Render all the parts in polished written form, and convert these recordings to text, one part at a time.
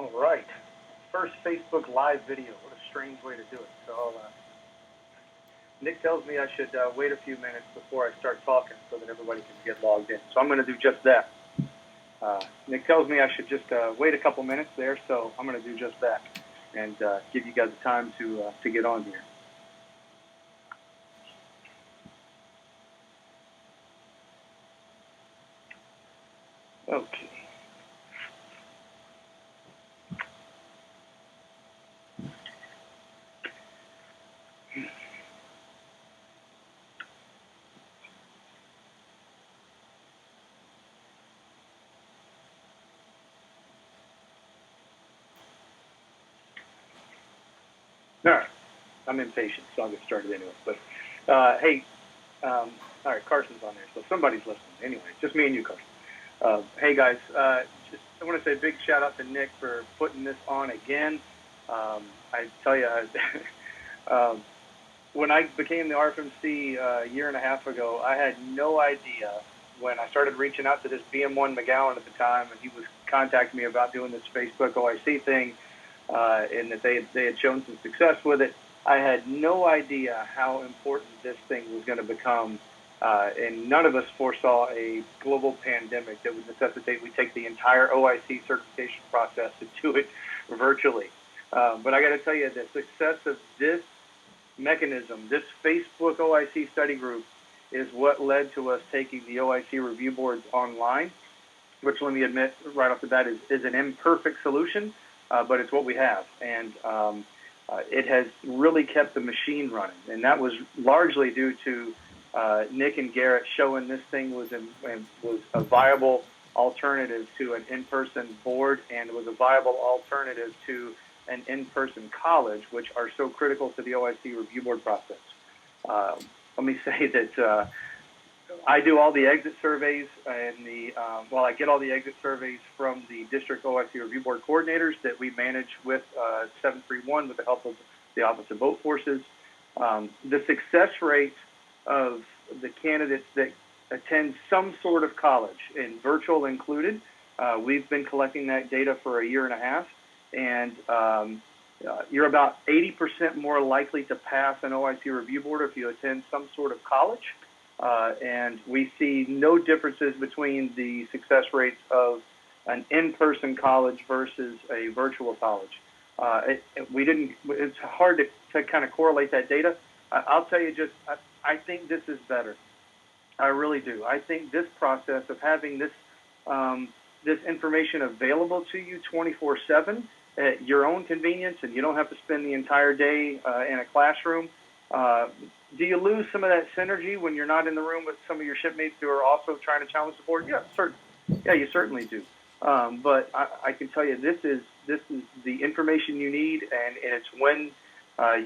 All right. First Facebook Live video. What a strange way to do it. So Nick tells me I should wait a few minutes before I start talking so that everybody can get logged in. So I'm going to do just that. Nick tells me I should just wait a couple minutes there, so I'm going to do just that and give you guys the time to get on here. Okay. All right. I'm impatient, so I'll get started anyway. But, hey, all right, Carson's on there, so somebody's listening. Anyway, just me and you, Carson. Hey, guys, I want to say a big shout-out to Nick for putting this on again. I tell you, when I became the RFMC a year and a half ago, I had no idea when I started reaching out to this BM1 McGowan at the time, and he was contacting me about doing this Facebook OIC thing, and that they had shown some success with it. I had no idea how important this thing was going to become, and none of us foresaw a global pandemic that would necessitate we take the entire OIC certification process to do it virtually. But I got to tell you, the success of this mechanism, this Facebook OIC study group, is what led to us taking the OIC review boards online, which, let me admit right off the bat, is an imperfect solution, but it's what we have. And it has really kept the machine running. And that was largely due to Nick and Garrett showing this thing was a viable alternative to an in-person board, and was a viable alternative to an in-person college, which are so critical to the OIC review board process. Let me say that I do all the exit surveys, and I get all the exit surveys from the district OIC review board coordinators that we manage with 731 with the help of the Office of Boat Forces. The success rate of the candidates that attend some sort of college, and virtual included, we've been collecting that data for a year and a half, and you're about 80% more likely to pass an OIC review board if you attend some sort of college. And we see no differences between the success rates of an in-person college versus a virtual college. It's hard to kind of correlate that data. I'll tell you I think this is better. I really do. I think this process of having this information available to you 24/7 at your own convenience, and you don't have to spend the entire day in a classroom. Do you lose some of that synergy when you're not in the room with some of your shipmates who are also trying to challenge the board? Yeah, you certainly do. But I can tell you, this is the information you need, and it's when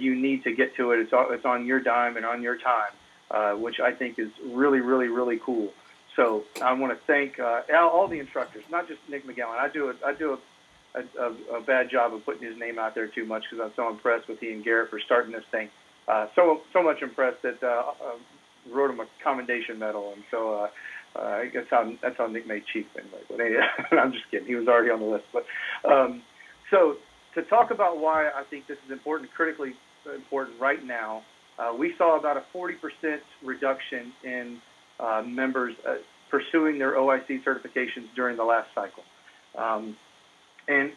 you need to get to it. It's on your dime and on your time, which I think is really, really, really cool. So I want to thank all the instructors, not just Nick McGowan. I do a bad job of putting his name out there too much because I'm so impressed with he and Garrett for starting this thing. So much impressed that wrote him a commendation medal, and so I guess that's how Nick made chief anyway. But anyway, I'm just kidding. He was already on the list. But so to talk about why I think this is important, critically important right now, we saw about a 40% reduction in members pursuing their OIC certifications during the last cycle. And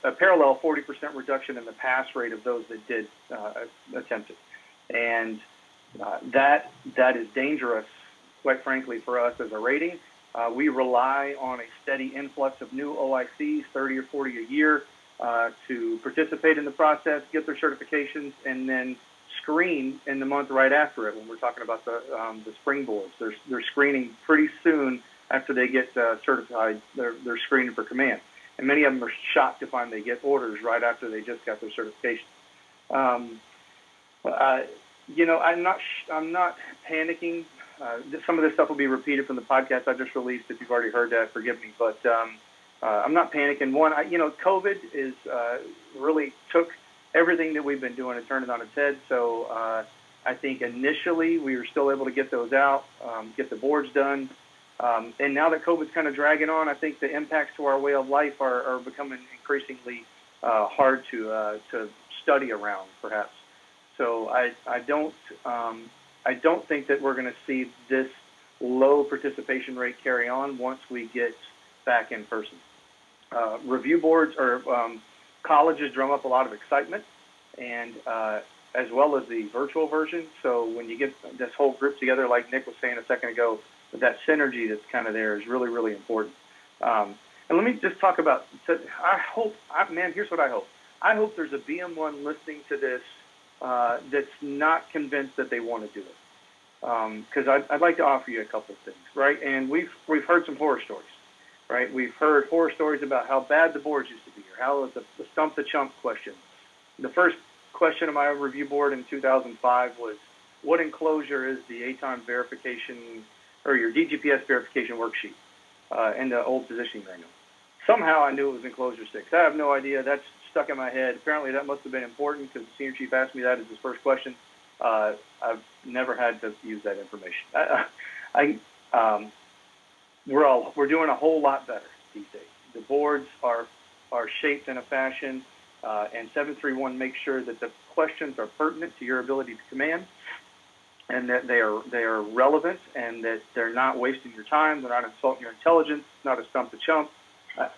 a parallel 40% reduction in the pass rate of those that did attempt it. And that is dangerous, quite frankly, for us as a rating. We rely on a steady influx of new OICs, 30 or 40 a year, to participate in the process, get their certifications, and then screen in the month right after it when we're talking about the spring boards. They're screening pretty soon after they get certified. They're screening for command. And many of them are shocked to find they get orders right after they just got their certification. I'm not panicking. Some of this stuff will be repeated from the podcast I just released. If you've already heard that, forgive me. But I'm not panicking. One, COVID is really took everything that we've been doing and turned it on its head. So I think initially we were still able to get those out, get the boards done. And now that COVID's kind of dragging on, I think the impacts to our way of life are becoming increasingly hard to study around, perhaps. So I don't think that we're going to see this low participation rate carry on once we get back in person. Review boards or colleges drum up a lot of excitement, and as well as the virtual version. So when you get this whole group together, like Nick was saying a second ago, that synergy that's kind of there is really, really important. And let me just talk about, here's what I hope. I hope there's a BM1 listening to this that's not convinced that they want to do it. Because I'd like to offer you a couple of things, right? And we've heard some horror stories, right? We've heard horror stories about how bad the boards used to be, or how it was the stump the chump question. The first question on my review board in 2005 was, what enclosure is the ATON verification or your DGPS verification worksheet in the old positioning manual? Somehow I knew it was enclosure 6. I have no idea. That's stuck in my head. Apparently that must have been important because the senior chief asked me that as his first question. I've never had to use that information. We're doing a whole lot better these days. The boards are shaped in a fashion, and 731 makes sure that the questions are pertinent to your ability to command, and that they are relevant, and that they're not wasting your time, they're not insulting your intelligence, not a stump to chump.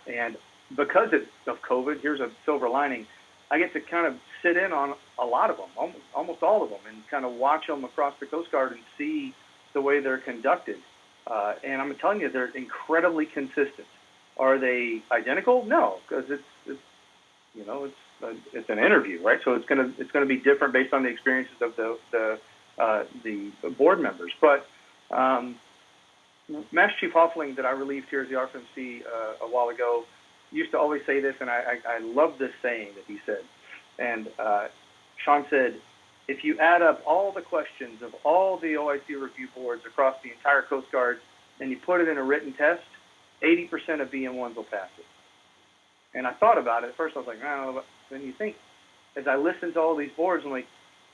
And because of COVID, here's a silver lining. I get to kind of sit in on a lot of them, almost all of them, and kind of watch them across the Coast Guard and see the way they're conducted. And I'm telling you, they're incredibly consistent. Are they identical? No, because it's an interview, right? So it's gonna be different based on the experiences of the board members. But Master Chief Hoffling, that I relieved here as the RFMC a while ago, used to always say this, and I love this saying that he said. And Sean said, if you add up all the questions of all the OIC review boards across the entire Coast Guard and you put it in a written test, 80% of BM1s will pass it. And I thought about it. At first I was like, I don't know. Then you think, as I listened to all these boards, I'm like,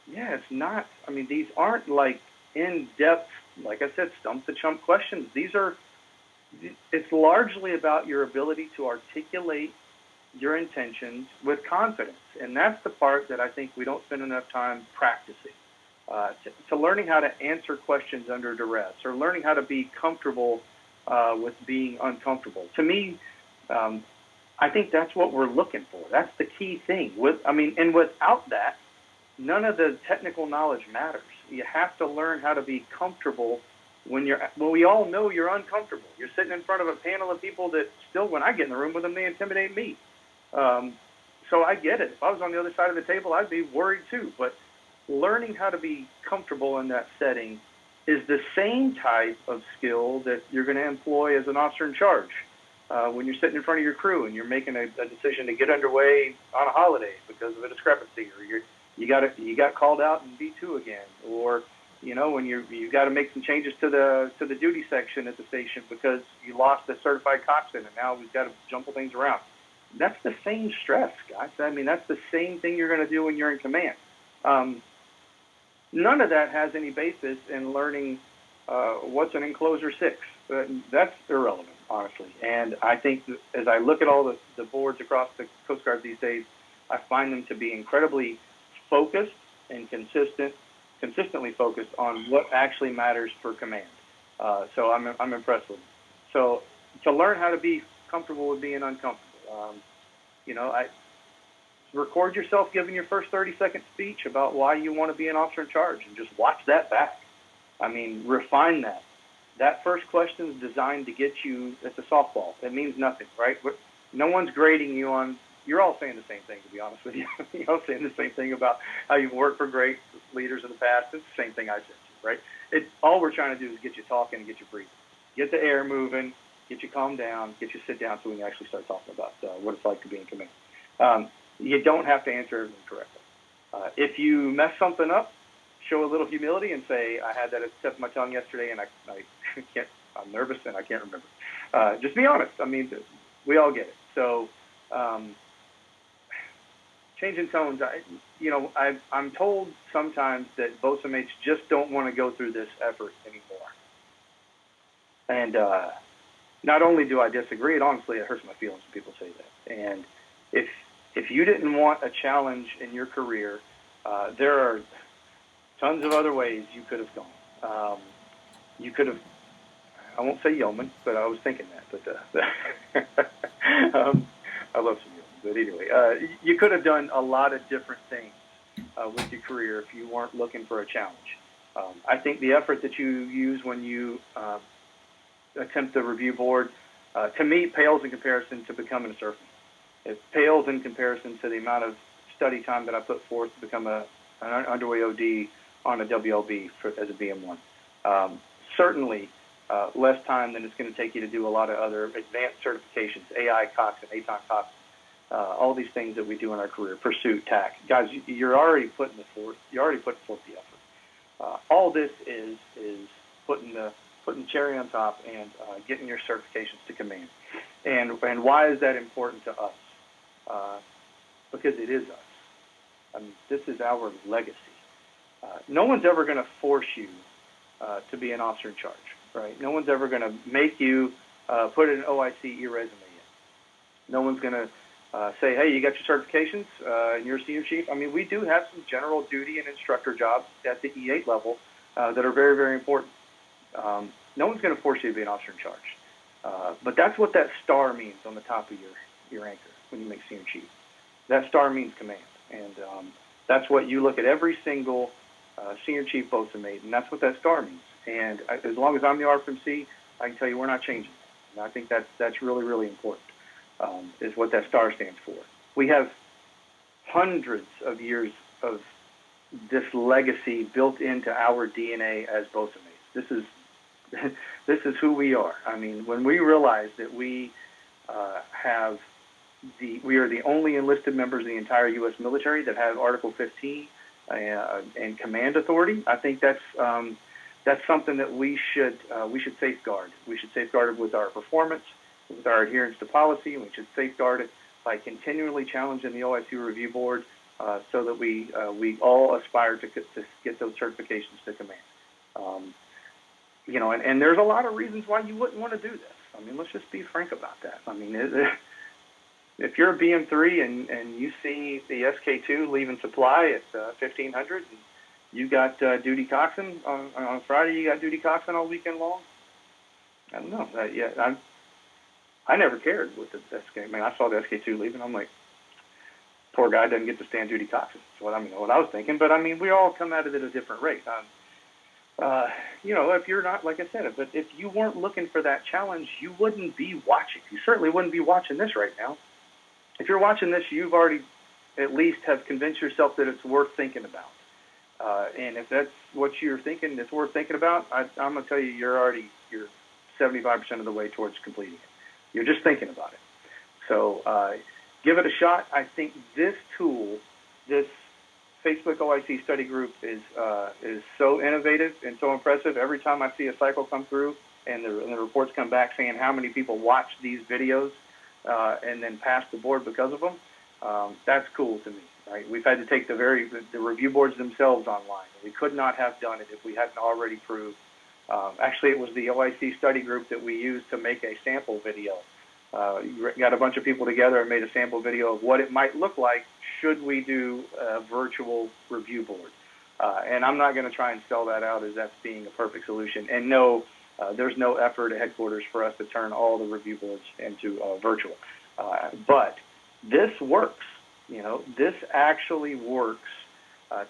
yeah, it's not. I mean, these aren't like in-depth, like I said, stump the chump questions. It's largely about your ability to articulate your intentions with confidence. And that's the part that I think we don't spend enough time practicing. To learning how to answer questions under duress, or learning how to be comfortable with being uncomfortable. To me, I think that's what we're looking for. That's the key thing. And without that, none of the technical knowledge matters. You have to learn how to be comfortable when we all know you're uncomfortable. You're sitting in front of a panel of people that still, when I get in the room with them, they intimidate me. So I get it. If I was on the other side of the table, I'd be worried too. But learning how to be comfortable in that setting is the same type of skill that you're going to employ as an officer in charge. When you're sitting in front of your crew and you're making a decision to get underway on a holiday because of a discrepancy, or you got called out in B2 again, or when you got to make some changes to the duty section at the station because you lost a certified coxswain and now we've got to jumble things around. That's the same stress, guys. I mean, that's the same thing you're going to do when you're in command. None of that has any basis in learning what's an enclosure 6. That's irrelevant, honestly. And I think that as I look at all the boards across the Coast Guard these days, I find them to be incredibly focused and consistently focused on what actually matters for command. So I'm impressed with them. So to learn how to be comfortable with being uncomfortable, I record yourself giving your first 30-second speech about why you want to be an officer in charge and just watch that back. I mean, refine that. That first question is designed to get you, it's a softball. It means nothing, right? No one's grading you on, you're all saying the same thing, to be honest with you. You're all saying the same thing about how you've worked for great leaders in the past. It's the same thing I said to you, right? All we're trying to do is get you talking and get you breathing. Get the air moving, get you calm down, get you sit down so we can actually start talking about what it's like to be in command. You don't have to answer everything correctly. If you mess something up, show a little humility and say, I had that at the tip of my tongue yesterday and I can't, I'm nervous and I can't remember. Just be honest. I mean, we all get it. So changing tones, I'm told sometimes that bosun mates just don't want to go through this effort anymore. And not only do I disagree, it honestly it hurts my feelings when people say that. And if you didn't want a challenge in your career, there are tons of other ways you could have gone. You could have, I won't say yeoman, but I was thinking that. But I love some yeoman. But anyway, you could have done a lot of different things with your career if you weren't looking for a challenge. I think the effort that you use when you attempt the review board, to me, pales in comparison to becoming a surfman. It pales in comparison to the amount of study time that I put forth to become an underway OD on a WLB as a BM1. Certainly less time than it's going to take you to do a lot of other advanced certifications, AI coxswain, ATON coxswain, all these things that we do in our career, pursuit, tack. Guys, you're already putting forth the effort. All this is putting the cherry on top and getting your certifications to command. And why is that important to us? Because it is us. I mean, this is our legacy. No one's ever going to force you to be an officer in charge, right? No one's ever going to make you put an OIC resume in. No one's going to say, hey, you got your certifications and you're a senior chief. I mean, we do have some general duty and instructor jobs at the E8 level that are very, very important. No one's going to force you to be an officer in charge. But that's what that star means on the top of your anchor when you make senior chief. That star means command. And that's what you look at every single senior chief boatswain mate, and that's what that star means. And as long as I'm the RFMC, I can tell you we're not changing that. And I think that's really, really important, is what that star stands for. We have hundreds of years of this legacy built into our DNA as boatswain mates. This is who we are. I mean, when we realize that we are the only enlisted members of the entire U.S. military that have Article 15 and command authority, I think that's something that we should safeguard. We should safeguard it with our performance, with our adherence to policy, and we should safeguard it by continually challenging the OIC review board so that we all aspire to get those certifications to command. And there's a lot of reasons why you wouldn't want to do this. I mean, let's just be frank about that. I mean, if you're a BM3 and you see the SK2 leaving supply at 1500 and you got duty coxswain on Friday, you got duty coxswain all weekend long, I don't know. I never cared with the SK. I mean, I saw the SK2 leaving. I'm like, poor guy doesn't get to stand duty coxswain. That's what I was thinking. But I mean, we all come at it at a different rate. If you're not, like I said, but if you weren't looking for that challenge, you wouldn't be watching. You certainly wouldn't be watching this right now. If you're watching this, you've already at least have convinced yourself that it's worth thinking about. And if that's what you're thinking, it's worth thinking about, I'm going to tell you, you're 75% of the way towards completing it. You're just thinking about it. So give it a shot. I think this tool, this Facebook OIC study group is so innovative and so impressive. Every time I see a cycle come through and the reports come back saying how many people watch these videos and then pass the board because of them, that's cool to me. Right? We've had to take the review boards themselves online. We could not have done it if we hadn't already proved. Actually, it was the OIC study group that we used to make a sample video. Got a bunch of people together and made a sample video of what it might look like should we do a virtual review board. And I'm not going to try and sell that out as that's being a perfect solution. And no, there's no effort at headquarters for us to turn all the review boards into virtual. But this works. This actually works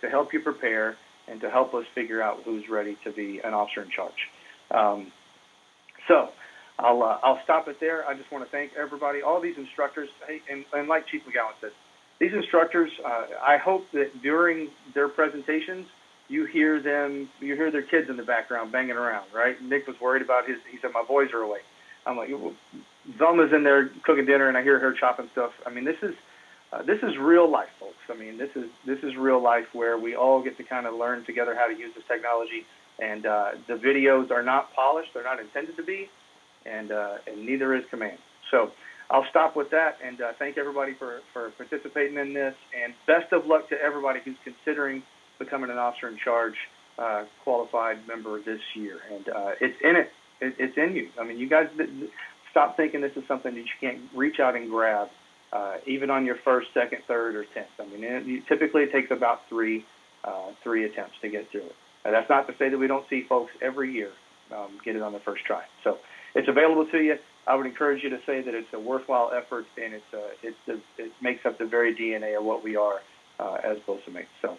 to help you prepare and to help us figure out who's ready to be an officer in charge. So I'll stop it there. I just want to thank everybody, all these instructors. Hey, and like Chief McGowan said, these instructors, I hope that during their presentations, you hear their kids in the background banging around, right? Nick was worried about he said, my boys are awake. I'm like, Velma's in there cooking dinner and I hear her chopping stuff. I mean, this is real life, folks. I mean, this is real life where we all get to kind of learn together how to use this technology. And the videos are not polished; they're not intended to be, and neither is command. So I'll stop with that and thank everybody for participating in this. And best of luck to everybody who's considering becoming an officer in charge, qualified member this year. And it's in it. It's in you. I mean, you guys stop thinking this is something that you can't reach out and grab, even on your first, second, third, or 10th. I mean, typically it takes about three attempts to get through it. That's not to say that we don't see folks every year get it on the first try. So it's available to you. I would encourage you to say that it's a worthwhile effort, and it makes up the very DNA of what we are as BOSA mates. So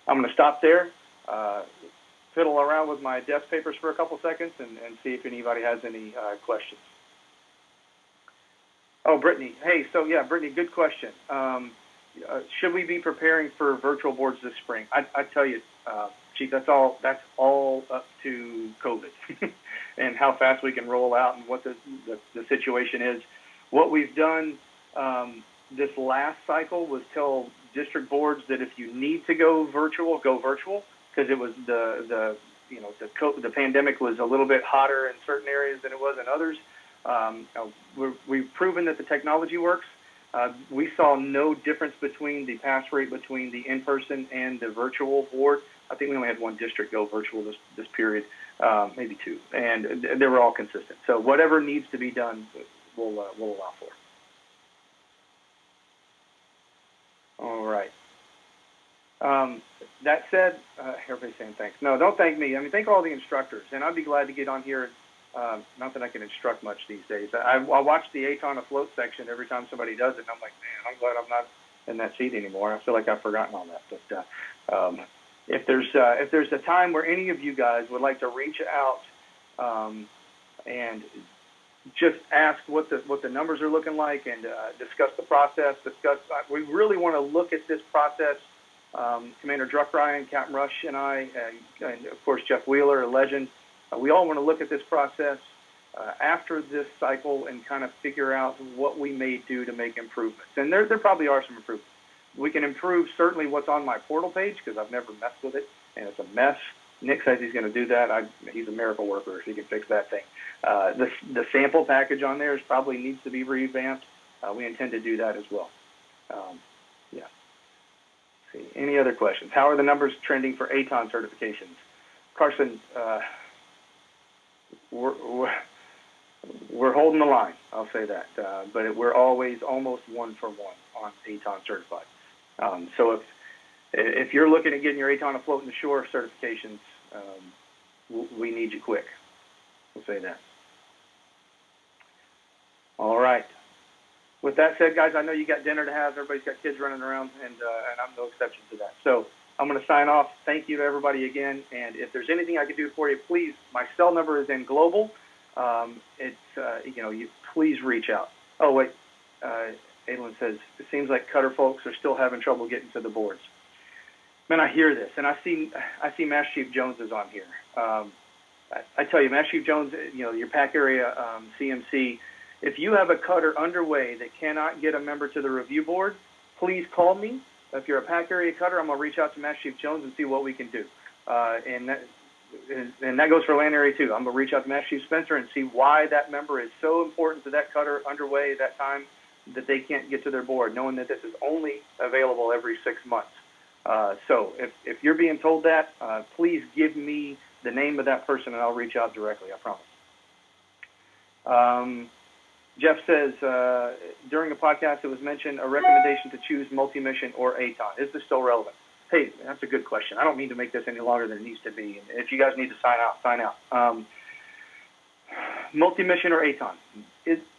I'm going to stop there, fiddle around with my desk papers for a couple seconds, and see if anybody has any questions. Oh, Brittany. Hey, so yeah, Brittany, good question. Should we be preparing for virtual boards this spring? I tell you, Chief, that's all up to COVID and how fast we can roll out and what the situation is. What we've done this last cycle was tell district boards that if you need to go virtual, because it was the pandemic was a little bit hotter in certain areas than it was in others. We've proven that the technology works. We saw no difference between the pass rate between the in-person and the virtual board. I think we only had one district go virtual this period, maybe two, and they were all consistent. So whatever needs to be done, we'll allow for. All right. That said, everybody's saying thanks. No, don't thank me. I mean, thank all the instructors, and I'd be glad to get on here. Not that I can instruct much these days. I watch the ATON afloat section every time somebody does it, and I'm like, man, I'm glad I'm not in that seat anymore. I feel like I've forgotten all that. But if there's a time where any of you guys would like to reach out and just ask what the numbers are looking like and discuss the process, we really want to look at this process. Commander Druckryan, Captain Rush, and I, and of course Jeff Wheeler, a legend. We all want to look at this process after this cycle and kind of figure out what we may do to make improvements. And there probably are some improvements. We can improve certainly what's on my portal page because I've never messed with it, and it's a mess. Nick says he's going to do that. He's a miracle worker if he can fix that thing. The sample package on there probably needs to be revamped. We intend to do that as well. Yeah. Let's see. Any other questions? How are the numbers trending for ATON certifications? Carson, we're holding the line, I'll say that. But we're always almost 1 for 1 on ATON certified. So if you're looking at getting your ATON afloat and ashore certifications, we need you quick. We'll say that. All right. With that said, guys, I know you got dinner to have. Everybody's got kids running around, and I'm no exception to that. So I'm going to sign off. Thank you to everybody again. And if there's anything I can do for you, please, my cell number is in global. You please reach out. Oh, wait. Adlin says, it seems like Cutter folks are still having trouble getting to the boards. Man, I hear this, and I see Master Chief Jones is on here. I tell you, Master Chief Jones, your PAC area CMC, if you have a cutter underway that cannot get a member to the review board, please call me. If you're a PAC area cutter, I'm going to reach out to Master Chief Jones and see what we can do. And that goes for land area too. I'm going to reach out to Master Chief Spencer and see why that member is so important to that cutter underway at that time that they can't get to their board, knowing that this is only available every 6 months. So if you're being told that, please give me the name of that person and I'll reach out directly, I promise. Jeff says, during a podcast it was mentioned a recommendation to choose multi-mission or ATON. Is this still relevant? Hey, that's a good question. I don't mean to make this any longer than it needs to be. If you guys need to sign out, sign out. Multi-mission or ATON.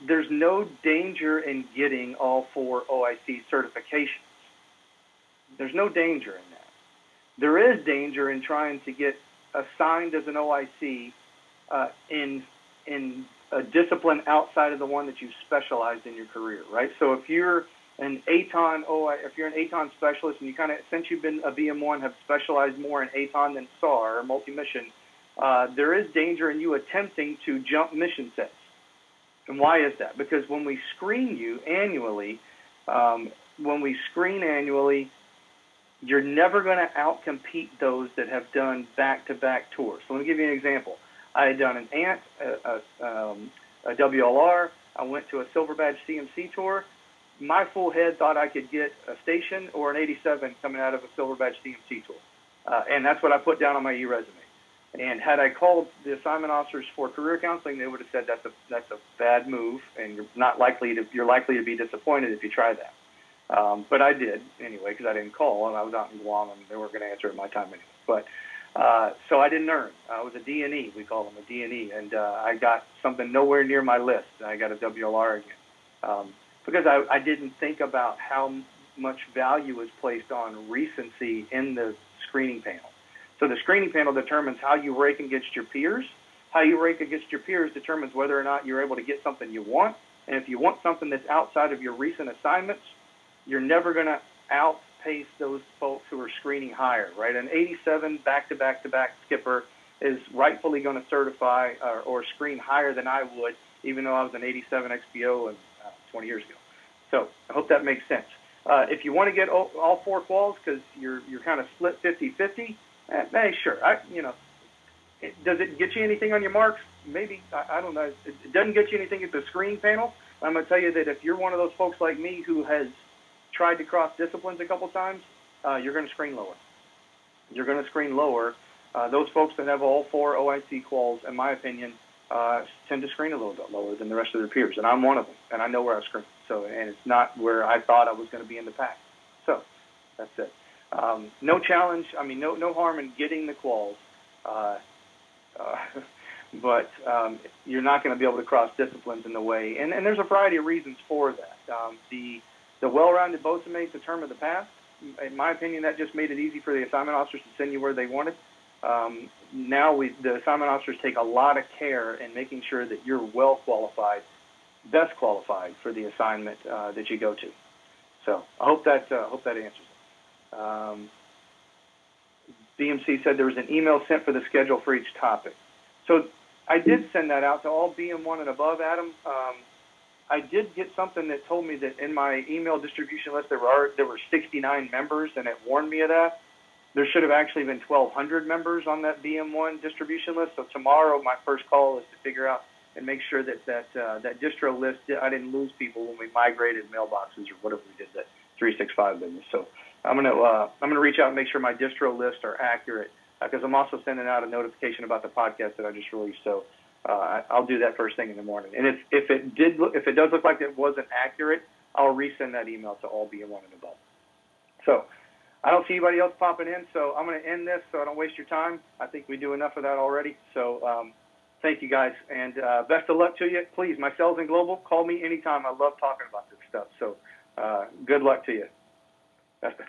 There's no danger in getting all 4 OIC certifications. There's no danger in that. There is danger in trying to get assigned as an OIC in a discipline outside of the one that you've specialized in your career, right? So if you're an ATON specialist and you kind of, since you've been a BM1, have specialized more in ATON than SAR or multi-mission, there is danger in you attempting to jump mission sets. And why is that? Because when we screen you annually, you're never going to outcompete those that have done back-to-back tours. So let me give you an example. I had done an ANT, a WLR. I went to a Silver Badge CMC tour. My full head thought I could get a station or an 87 coming out of a Silver Badge CMC tour. And that's what I put down on my e-resume. And had I called the assignment officers for career counseling, they would have said that's a bad move, and you're likely to be disappointed if you try that. But I did anyway because I didn't call, and I was out in Guam, and they weren't going to answer at my time anyway. But so I didn't earn. I was a D&E. We call them a D&E, and I got something nowhere near my list. I got a WLR again because I didn't think about how much value is placed on recency in the screening panel. So the screening panel determines how you rank against your peers. How you rank against your peers determines whether or not you're able to get something you want. And if you want something that's outside of your recent assignments, you're never going to outpace those folks who are screening higher, right? An 87 back-to-back-to-back skipper is rightfully going to certify or screen higher than I would, even though I was an 87 XPO 20 years ago. So I hope that makes sense. If you want to get all 4 quals because you're kind of split 50-50, hey, sure. Does it get you anything on your marks? Maybe. I don't know. It doesn't get you anything at the screening panel. I'm going to tell you that if you're one of those folks like me who has tried to cross disciplines a couple times, you're going to screen lower. You're going to screen lower. Those folks that have all 4 OIC quals, in my opinion, tend to screen a little bit lower than the rest of their peers, and I'm one of them, and I know where I screen. So, and it's not where I thought I was going to be in the pack. So, that's it. No challenge. I mean, no harm in getting the quals, but you're not going to be able to cross disciplines in the way. And there's a variety of reasons for that. The well-rounded boatswain mates, the term of the past. In my opinion, that just made it easy for the assignment officers to send you where they wanted. Now the assignment officers take a lot of care in making sure that you're well qualified, best qualified for the assignment that you go to. So I hope that answers it. BMC said there was an email sent for the schedule for each topic. So I did send that out to all BM1 and above, Adam. I did get something that told me that in my email distribution list there were 69 members, and it warned me of that. There should have actually been 1,200 members on that BM1 distribution list. So tomorrow my first call is to figure out and make sure that distro list, I didn't lose people when we migrated mailboxes or whatever we did, that 365 business. So I'm gonna reach out and make sure my distro lists are accurate because I'm also sending out a notification about the podcast that I just released. So I'll do that first thing in the morning. And if it does look like it wasn't accurate, I'll resend that email to all BM1 and above. So I don't see anybody else popping in, so I'm going to end this so I don't waste your time. I think we do enough of that already. So thank you, guys, and best of luck to you. Please, my sales and global, call me anytime. I love talking about this stuff. So good luck to you. Best.